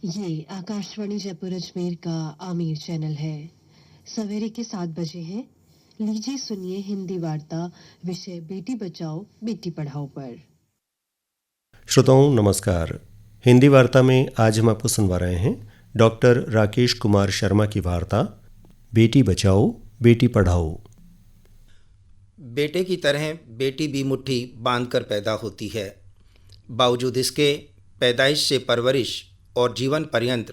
ये आकाशवाणी जयपुर अजमेर का आमिर चैनल है। सवेरे के 7 बजे हैं। लीजिए सुनिए हिंदी वार्ता विषय बेटी बचाओ बेटी पढ़ाओ पर। श्रोताओं नमस्कार। हिंदी वार्ता में आज हम आपको सुनवा रहे हैं डॉक्टर राकेश कुमार शर्मा की वार्ता बेटी बचाओ बेटी पढ़ाओ। बेटे की तरह बेटी भी मुट्ठी बांधकर पैदा होती है। बावजूद इसके पैदाइश से परवरिश और जीवन पर्यंत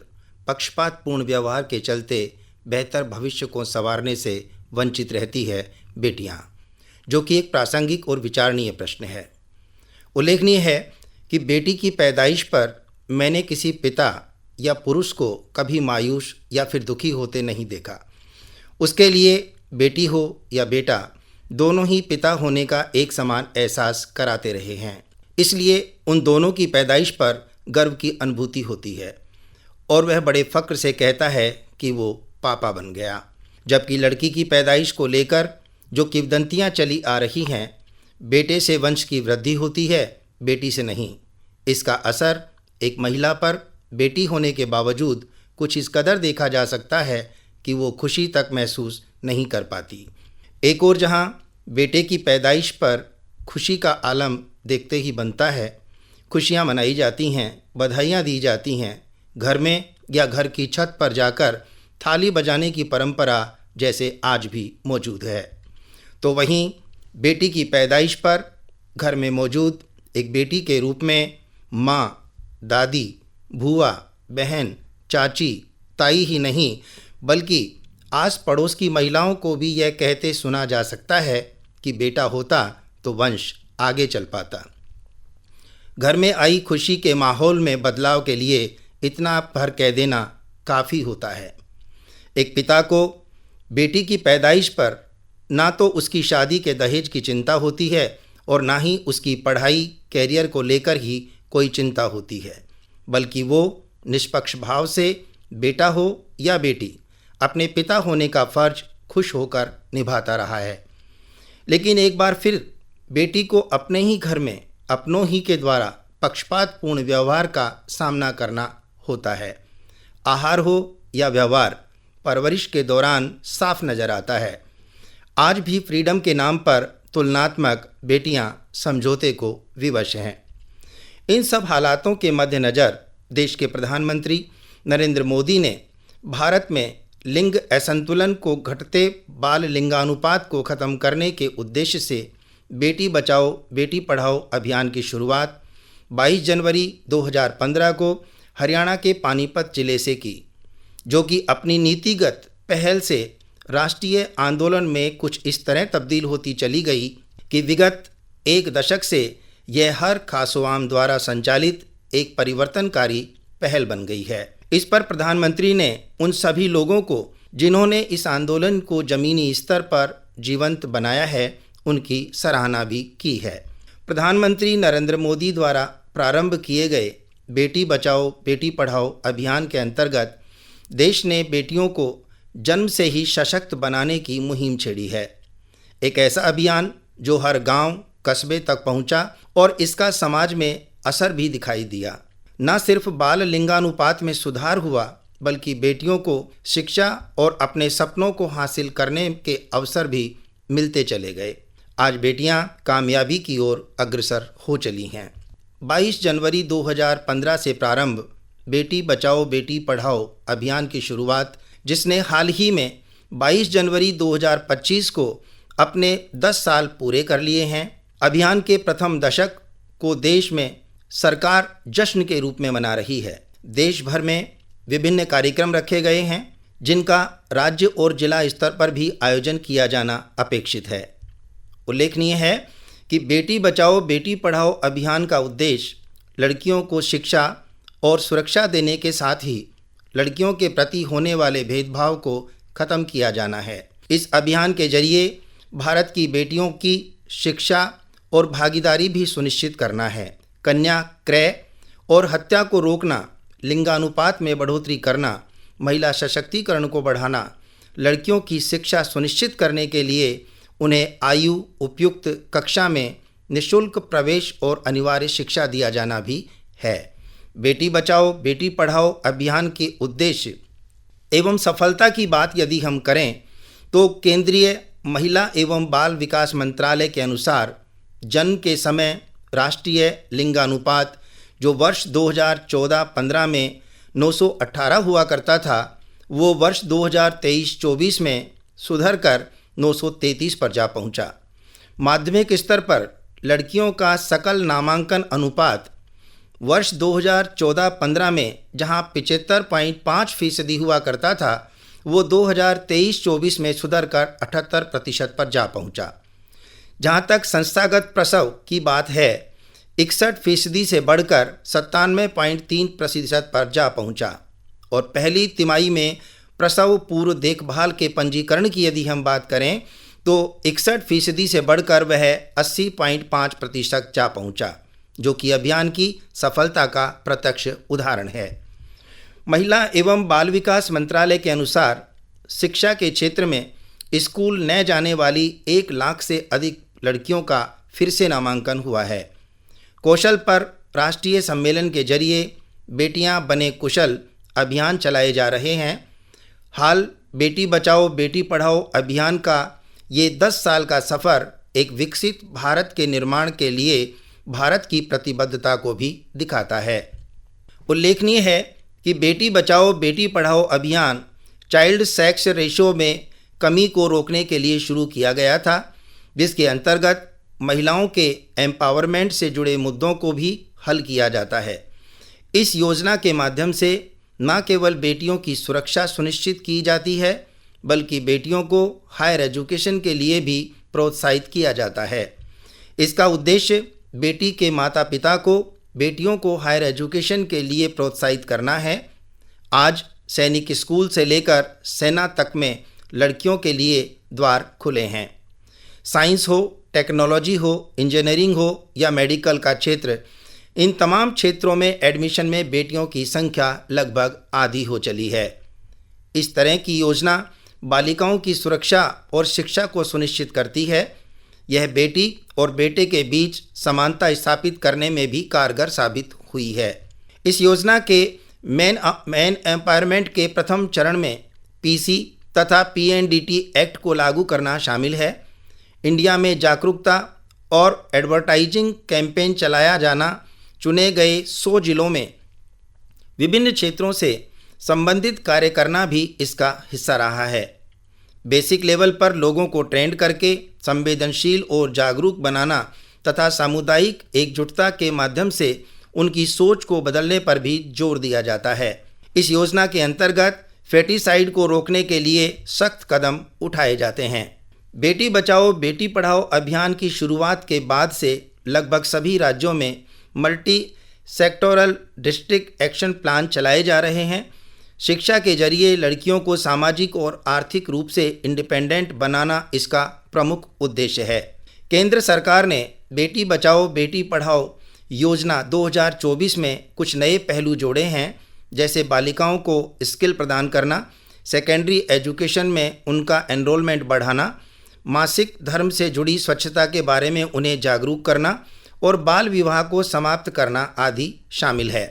पक्षपातपूर्ण व्यवहार के चलते बेहतर भविष्य को संवारने से वंचित रहती है बेटियां, जो कि एक प्रासंगिक और विचारणीय प्रश्न है। उल्लेखनीय है कि बेटी की पैदाइश पर मैंने किसी पिता या पुरुष को कभी मायूस या फिर दुखी होते नहीं देखा। उसके लिए बेटी हो या बेटा, दोनों ही पिता होने का एक समान एहसास कराते रहे हैं। इसलिए उन दोनों की पैदाइश पर गर्व की अनुभूति होती है और वह बड़े फक्र से कहता है कि वो पापा बन गया। जबकि लड़की की पैदाइश को लेकर जो किंवदंतियाँ चली आ रही हैं, बेटे से वंश की वृद्धि होती है, बेटी से नहीं। इसका असर एक महिला पर बेटी होने के बावजूद कुछ इस कदर देखा जा सकता है कि वो खुशी तक महसूस नहीं कर पाती। एक और जहाँ बेटे की पैदाइश पर खुशी का आलम देखते ही बनता है, खुशियाँ मनाई जाती हैं, बधाइयाँ दी जाती हैं, घर में या घर की छत पर जाकर थाली बजाने की परंपरा जैसे आज भी मौजूद है, तो वहीं बेटी की पैदाइश पर घर में मौजूद एक बेटी के रूप में माँ, दादी, भूआ, बहन, चाची, ताई ही नहीं बल्कि आस पड़ोस की महिलाओं को भी यह कहते सुना जा सकता है कि बेटा होता तो वंश आगे चल पाता। घर में आई खुशी के माहौल में बदलाव के लिए इतना भर कह देना काफ़ी होता है। एक पिता को बेटी की पैदाइश पर ना तो उसकी शादी के दहेज की चिंता होती है और ना ही उसकी पढ़ाई कैरियर को लेकर ही कोई चिंता होती है, बल्कि वो निष्पक्ष भाव से बेटा हो या बेटी अपने पिता होने का फर्ज खुश होकर निभाता रहा है। लेकिन एक बार फिर बेटी को अपने ही घर में अपनों ही के द्वारा पक्षपातपूर्ण व्यवहार का सामना करना होता है। आहार हो या व्यवहार, परवरिश के दौरान साफ नज़र आता है। आज भी फ्रीडम के नाम पर तुलनात्मक बेटियां समझौते को विवश हैं। इन सब हालातों के मद्देनज़र देश के प्रधानमंत्री नरेंद्र मोदी ने भारत में लिंग असंतुलन को घटते बाल लिंगानुपात को ख़त्म करने के उद्देश्य से बेटी बचाओ बेटी पढ़ाओ अभियान की शुरुआत 22 जनवरी 2015 को हरियाणा के पानीपत जिले से की, जो कि अपनी नीतिगत पहल से राष्ट्रीय आंदोलन में कुछ इस तरह तब्दील होती चली गई कि विगत एक दशक से यह हर खासोआम द्वारा संचालित एक परिवर्तनकारी पहल बन गई है। इस पर प्रधानमंत्री ने उन सभी लोगों को जिन्होंने इस आंदोलन को ज़मीनी स्तर पर जीवंत बनाया है, उनकी सराहना भी की है। प्रधानमंत्री नरेंद्र मोदी द्वारा प्रारंभ किए गए बेटी बचाओ बेटी पढ़ाओ अभियान के अंतर्गत देश ने बेटियों को जन्म से ही सशक्त बनाने की मुहिम छेड़ी है। एक ऐसा अभियान जो हर गांव, कस्बे तक पहुंचा और इसका समाज में असर भी दिखाई दिया। न सिर्फ बाल लिंगानुपात में सुधार हुआ, बल्कि बेटियों को शिक्षा और अपने सपनों को हासिल करने के अवसर भी मिलते चले गए। आज बेटियां कामयाबी की ओर अग्रसर हो चली हैं। 22 जनवरी 2015 से प्रारंभ बेटी बचाओ बेटी पढ़ाओ अभियान की शुरुआत, जिसने हाल ही में 22 जनवरी 2025 को अपने 10 साल पूरे कर लिए हैं। अभियान के प्रथम दशक को देश में सरकार जश्न के रूप में मना रही है। देश भर में विभिन्न कार्यक्रम रखे गए हैं, जिनका राज्य और जिला स्तर पर भी आयोजन किया जाना अपेक्षित है। उल्लेखनीय है कि बेटी बचाओ बेटी पढ़ाओ अभियान का उद्देश्य लड़कियों को शिक्षा और सुरक्षा देने के साथ ही लड़कियों के प्रति होने वाले भेदभाव को खत्म किया जाना है। इस अभियान के जरिए भारत की बेटियों की शिक्षा और भागीदारी भी सुनिश्चित करना है। कन्या क्रय और हत्या को रोकना, लिंगानुपात में बढ़ोतरी करना, महिला सशक्तिकरण को बढ़ाना, लड़कियों की शिक्षा सुनिश्चित करने के लिए उन्हें आयु उपयुक्त कक्षा में निःशुल्क प्रवेश और अनिवार्य शिक्षा दिया जाना भी है। बेटी बचाओ बेटी पढ़ाओ अभियान के उद्देश्य एवं सफलता की बात यदि हम करें तो केंद्रीय महिला एवं बाल विकास मंत्रालय के अनुसार जन्म के समय राष्ट्रीय लिंगानुपात जो वर्ष 2014-15 में 918 हुआ करता था, वो वर्ष 2023-24 में सुधर कर 933 पर जा पहुंचा। माध्यमिक स्तर पर लड़कियों का सकल नामांकन अनुपात वर्ष 2014-15 में जहां 75.5% हुआ करता था, वो 2023-24 में सुधर कर 78% पर जा पहुंचा। जहां तक संस्थागत प्रसव की बात है, 61% से बढ़कर 97.3% पर जा पहुंचा। और पहली तिमाही में प्रसव पूर्व देखभाल के पंजीकरण की यदि हम बात करें तो 61% से बढ़कर वह 80.5% जा पहुंचा, जो कि अभियान की सफलता का प्रत्यक्ष उदाहरण है। महिला एवं बाल विकास मंत्रालय के अनुसार शिक्षा के क्षेत्र में स्कूल न जाने वाली 1 लाख से अधिक लड़कियों का फिर से नामांकन हुआ है। कौशल पर राष्ट्रीय सम्मेलन के जरिए बेटियां बने कुशल अभियान चलाए जा रहे हैं। हाल बेटी बचाओ बेटी पढ़ाओ अभियान का ये 10 साल का सफ़र एक विकसित भारत के निर्माण के लिए भारत की प्रतिबद्धता को भी दिखाता है। उल्लेखनीय है कि बेटी बचाओ बेटी पढ़ाओ अभियान चाइल्ड सेक्स रेशो में कमी को रोकने के लिए शुरू किया गया था, जिसके अंतर्गत महिलाओं के एम्पावरमेंट से जुड़े मुद्दों को भी हल किया जाता है। इस योजना के माध्यम से न केवल बेटियों की सुरक्षा सुनिश्चित की जाती है, बल्कि बेटियों को हायर एजुकेशन के लिए भी प्रोत्साहित किया जाता है। इसका उद्देश्य बेटी के माता पिता को बेटियों को हायर एजुकेशन के लिए प्रोत्साहित करना है। आज सैनिक स्कूल से लेकर सेना तक में लड़कियों के लिए द्वार खुले हैं। साइंस हो, टेक्नोलॉजी हो, इंजीनियरिंग हो या मेडिकल का क्षेत्र, इन तमाम क्षेत्रों में एडमिशन में बेटियों की संख्या लगभग आधी हो चली है। इस तरह की योजना बालिकाओं की सुरक्षा और शिक्षा को सुनिश्चित करती है। यह बेटी और बेटे के बीच समानता स्थापित करने में भी कारगर साबित हुई है। इस योजना के मैन एम्पावरमेंट के प्रथम चरण में पीसी तथा पीएनडीटी एक्ट को लागू करना शामिल है। इंडिया में जागरूकता और एडवर्टाइजिंग कैंपेन चलाया जाना, चुने गए 100 जिलों में विभिन्न क्षेत्रों से संबंधित कार्य करना भी इसका हिस्सा रहा है। बेसिक लेवल पर लोगों को ट्रेंड करके संवेदनशील और जागरूक बनाना तथा सामुदायिक एकजुटता के माध्यम से उनकी सोच को बदलने पर भी जोर दिया जाता है। इस योजना के अंतर्गत फेटिसाइड को रोकने के लिए सख्त कदम उठाए जाते हैं। बेटी बचाओ बेटी पढ़ाओ अभियान की शुरुआत के बाद से लगभग सभी राज्यों में multi sectoral district action plan चलाए जा रहे हैं। शिक्षा के जरिए लड़कियों को सामाजिक और आर्थिक रूप से इंडिपेंडेंट बनाना इसका प्रमुख उद्देश्य है। केंद्र सरकार ने बेटी बचाओ बेटी पढ़ाओ योजना 2024 में कुछ नए पहलू जोड़े हैं, जैसे बालिकाओं को स्किल प्रदान करना, सेकेंडरी एजुकेशन में उनका एनरोलमेंट बढ़ाना, मासिक धर्म से जुड़ी स्वच्छता के बारे में उन्हें जागरूक करना और बाल विवाह को समाप्त करना आदि शामिल है।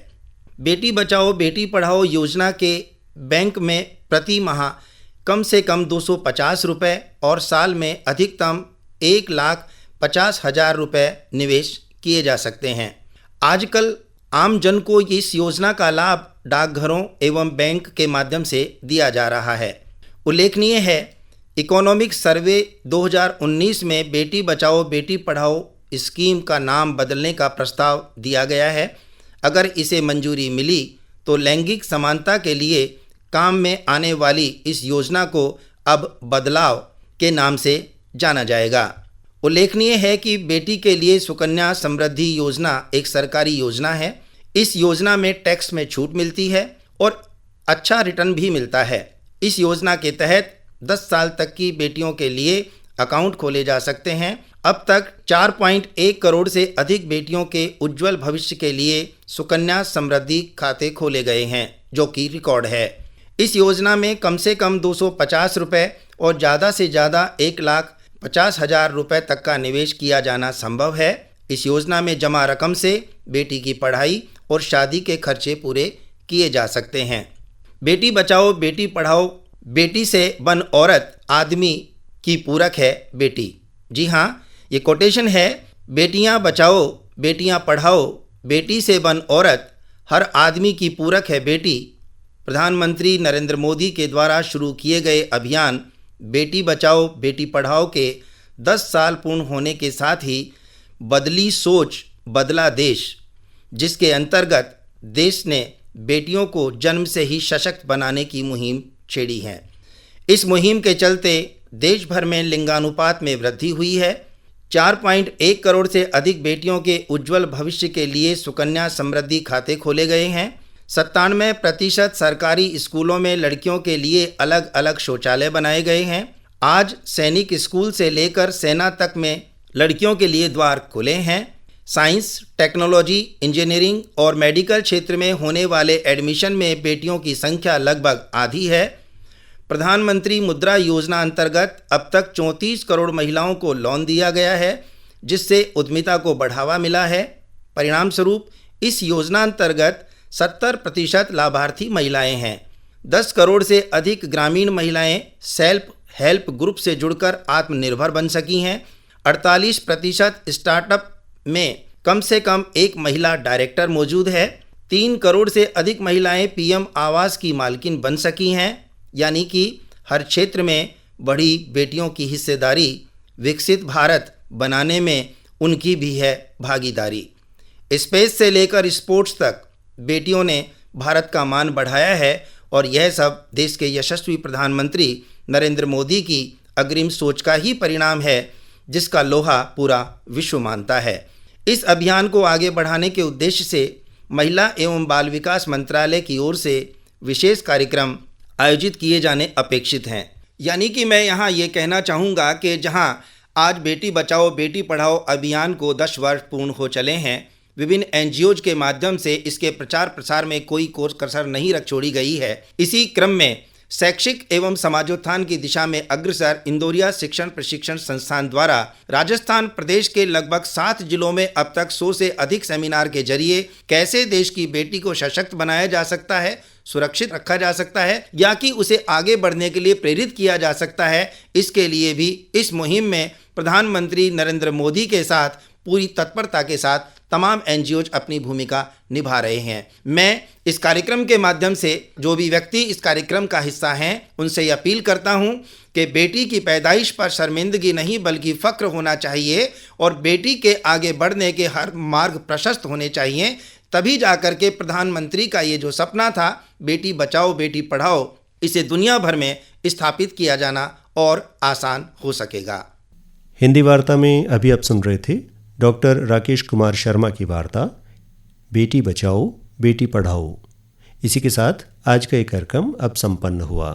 बेटी बचाओ बेटी पढ़ाओ योजना के बैंक में प्रति माह कम से कम 250 रुपये और साल में अधिकतम 1,50,000 रुपये निवेश किए जा सकते हैं। आजकल आम जन को इस योजना का लाभ डाकघरों एवं बैंक के माध्यम से दिया जा रहा है। उल्लेखनीय है, इकोनॉमिक सर्वे 2019 में बेटी बचाओ बेटी पढ़ाओ स्कीम का नाम बदलने का प्रस्ताव दिया गया है। अगर इसे मंजूरी मिली तो लैंगिक समानता के लिए काम में आने वाली इस योजना को अब बदलाव के नाम से जाना जाएगा। उल्लेखनीय है कि बेटी के लिए सुकन्या समृद्धि योजना एक सरकारी योजना है। इस योजना में टैक्स में छूट मिलती है और अच्छा रिटर्न भी मिलता है। इस योजना के तहत 10 साल तक की बेटियों के लिए अकाउंट खोले जा सकते हैं। अब तक 4.1 करोड़ से अधिक बेटियों के उज्जवल भविष्य के लिए सुकन्या समृद्धि खाते खोले गए हैं, जो कि रिकॉर्ड है। इस योजना में कम से कम 250 रुपये और ज़्यादा से ज़्यादा 1,50,000 रुपये तक का निवेश किया जाना संभव है। इस योजना में जमा रकम से बेटी की पढ़ाई और शादी के खर्चे पूरे किए जा सकते हैं। बेटी बचाओ बेटी पढ़ाओ, बेटी से बन औरत, आदमी की पूरक है बेटी। जी हाँ, ये कोटेशन है, बेटियां बचाओ बेटियां पढ़ाओ, बेटी से बन औरत, हर आदमी की पूरक है बेटी। प्रधानमंत्री नरेंद्र मोदी के द्वारा शुरू किए गए अभियान बेटी बचाओ बेटी पढ़ाओ के 10 साल पूर्ण होने के साथ ही बदली सोच बदला देश, जिसके अंतर्गत देश ने बेटियों को जन्म से ही सशक्त बनाने की मुहिम छेड़ी है। इस मुहिम के चलते देश भर में लिंगानुपात में वृद्धि हुई है। 4.1 करोड़ से अधिक बेटियों के उज्जवल भविष्य के लिए सुकन्या समृद्धि खाते खोले गए हैं। 97% सरकारी स्कूलों में लड़कियों के लिए अलग अलग शौचालय बनाए गए हैं। आज सैनिक स्कूल से लेकर सेना तक में लड़कियों के लिए द्वार खुले हैं। साइंस, टेक्नोलॉजी, इंजीनियरिंग और मेडिकल क्षेत्र में होने वाले एडमिशन में बेटियों की संख्या लगभग आधी है। प्रधानमंत्री मुद्रा योजना अंतर्गत अब तक 34 करोड़ महिलाओं को लोन दिया गया है, जिससे उद्यमिता को बढ़ावा मिला है। परिणाम स्वरूप इस योजना अंतर्गत 70% लाभार्थी महिलाएं हैं। 10 करोड़ से अधिक ग्रामीण महिलाएं सेल्फ हेल्प ग्रुप से जुड़कर आत्मनिर्भर बन सकी हैं। 48% स्टार्टअप में कम से कम एक महिला डायरेक्टर मौजूद है। 3 करोड़ से अधिक महिलाएं पीएम आवास की मालकिन बन सकी हैं। यानी कि हर क्षेत्र में बढ़ी बेटियों की हिस्सेदारी, विकसित भारत बनाने में उनकी भी है भागीदारी। स्पेस से लेकर स्पोर्ट्स तक बेटियों ने भारत का मान बढ़ाया है और यह सब देश के यशस्वी प्रधानमंत्री नरेंद्र मोदी की अग्रिम सोच का ही परिणाम है, जिसका लोहा पूरा विश्व मानता है। इस अभियान को आगे बढ़ाने के उद्देश्य से महिला एवं बाल विकास मंत्रालय की ओर से विशेष कार्यक्रम आयोजित किए जाने अपेक्षित हैं। यानी कि मैं यहाँ ये कहना चाहूँगा कि जहाँ आज बेटी बचाओ बेटी पढ़ाओ अभियान को 10 वर्ष पूर्ण हो चले हैं, विभिन्न एनजीओज के माध्यम से इसके प्रचार प्रसार में कोई कोर कसर नहीं रख छोड़ी गई है। इसी क्रम में शैक्षिक एवं समाजोत्थान की दिशा में अग्रसर इंदौरिया शिक्षण प्रशिक्षण संस्थान द्वारा राजस्थान प्रदेश के लगभग 7 जिलों में अब तक 100 से अधिक सेमिनार के जरिए कैसे देश की बेटी को सशक्त बनाया जा सकता है, सुरक्षित रखा जा सकता है या कि उसे आगे बढ़ने के लिए प्रेरित किया जा सकता है, इसके लिए भी इस मुहिम में प्रधानमंत्री नरेंद्र मोदी के साथ पूरी तत्परता के साथ तमाम एनजीओज अपनी भूमिका निभा रहे हैं। मैं इस कार्यक्रम के माध्यम से जो भी व्यक्ति इस कार्यक्रम का हिस्सा हैं उनसे ये अपील करता हूं कि बेटी की पैदाइश पर शर्मिंदगी नहीं बल्कि फख्र होना चाहिए और बेटी के आगे बढ़ने के हर मार्ग प्रशस्त होने चाहिए। तभी जाकर के प्रधानमंत्री का ये जो सपना था बेटी बचाओ बेटी पढ़ाओ, इसे दुनिया भर में स्थापित किया जाना और आसान हो सकेगा। हिंदी वार्ता में अभी आप सुन रहे थे डॉक्टर राकेश कुमार शर्मा की वार्ता बेटी बचाओ बेटी पढ़ाओ। इसी के साथ आज का ये कार्यक्रम अब संपन्न हुआ।